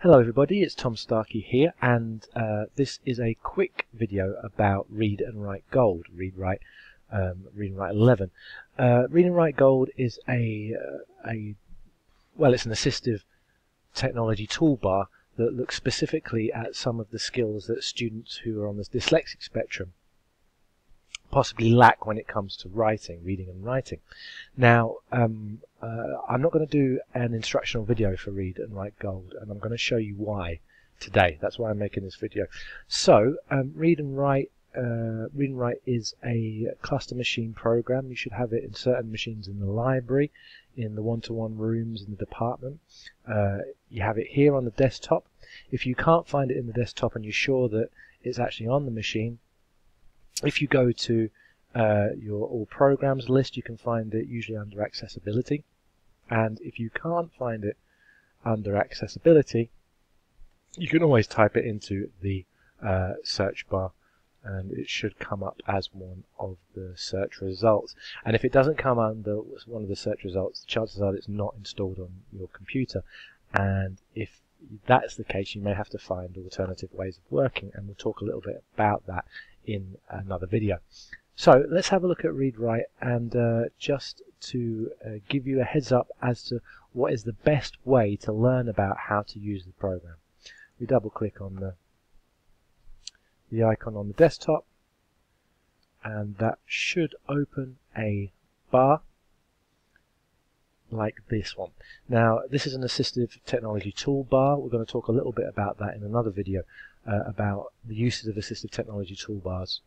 Hello everybody, it's Tom Starkey here, and this is a quick video about Read and Write Gold, Read and Write 11. Read and Write Gold is it's an assistive technology toolbar that looks specifically at some of the skills that students who are on the dyslexic spectrum possibly lack when it comes to writing, reading and writing. Now, I'm not going to do an instructional video for Read and Write Gold, and I'm going to show you why today. That's why I'm making this video. So, Read and Write is a cluster machine program. You should have it in certain machines in the library, in the one-to-one rooms in the department. You have it here on the desktop. If you can't find it in the desktop and you're sure that it's actually on the machine, if you go to your All Programs list, you can find it usually under Accessibility. And if you can't find it under Accessibility, you can always type it into the search bar and it should come up as one of the search results. And if it doesn't come under one of the search results, the chances are it's not installed on your computer. And if that's the case, you may have to find alternative ways of working, and we'll talk a little bit about that in another video. So let's have a look at Read Write, and just to give you a heads up as to what is the best way to learn about how to use the program. We double click on the icon on the desktop, and that should open a bar like this one. Now, this is an assistive technology toolbar. We're going to talk a little bit about that in another video, about the uses of assistive technology toolbars.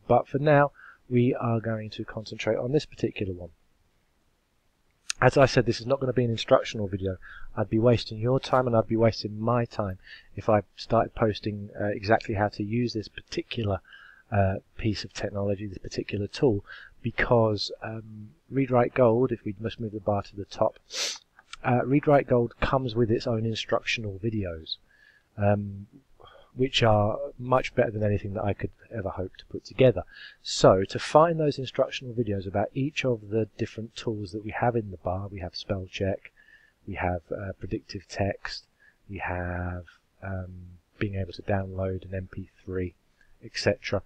But for now, we are going to concentrate on this particular one. As I said, this is not going to be an instructional video. I'd be wasting your time and I'd be wasting my time if I started posting exactly how to use this particular piece of technology, this particular tool, because Read Write Gold, if we must move the bar to the top, Read Write Gold comes with its own instructional videos, which are much better than anything that I could ever hope to put together. So to find those instructional videos about each of the different tools that we have in the bar, we have spell check, we have predictive text, we have being able to download an MP3, etc.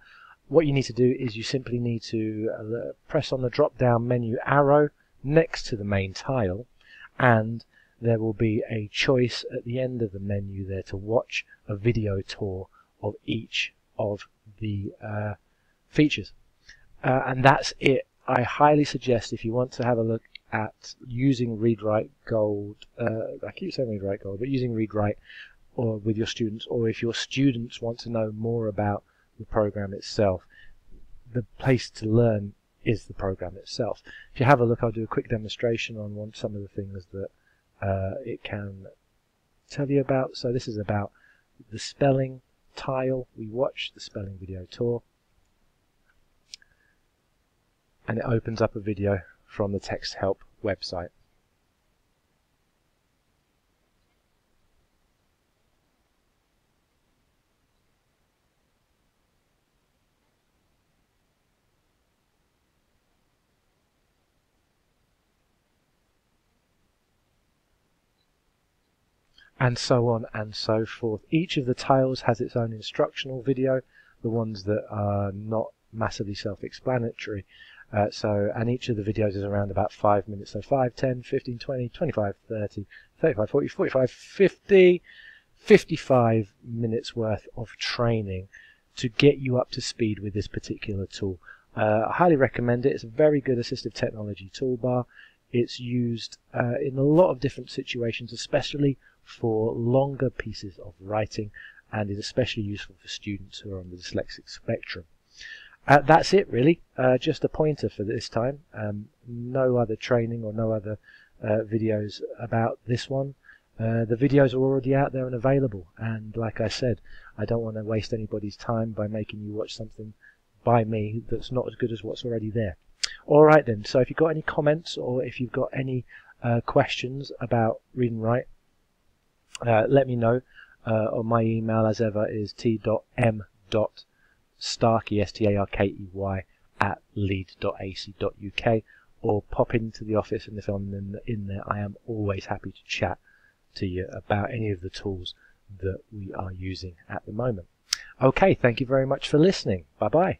What you need to do is you simply need to press on the drop down menu arrow next to the main tile, and there will be a choice at the end of the menu there to watch a video tour of each of the features. And that's it. I highly suggest, if you want to have a look at using Read Write Gold, I keep saying Read Write Gold, but using Read Write or with your students, or if your students want to know more about the program itself, the place to learn is the program itself. If you have a look, I'll do a quick demonstration on some of the things that it can tell you about. So this is about the spelling tile. We watch the spelling video tour, and it opens up a video from the Text Help website. And so on and so forth. Each of the tiles has its own instructional video, the ones that are not massively self-explanatory. And each of the videos is around about 5 minutes. So 5, 10, 15, 20, 25, 30, 35, 40, 45, 50, 55 minutes worth of training to get you up to speed with this particular tool. I highly recommend it. It's a very good assistive technology toolbar. It's used in a lot of different situations, especially for longer pieces of writing, and is especially useful for students who are on the dyslexic spectrum. That's it really, just a pointer for this time. No other training or no other videos about this one. The videos are already out there and available, and like I said, I don't want to waste anybody's time by making you watch something by me that's not as good as what's already there. Alright then, so if you've got any comments or if you've got any questions about Read and Write, let me know. Or my email, as ever, is t.m.starkey, S-T-A-R-K-E-Y, @lead.ac.uk, or pop into the office, and if I'm in there, I am always happy to chat. to you about any of the tools that we are using at the moment. Okay, thank you very much for listening. Bye bye.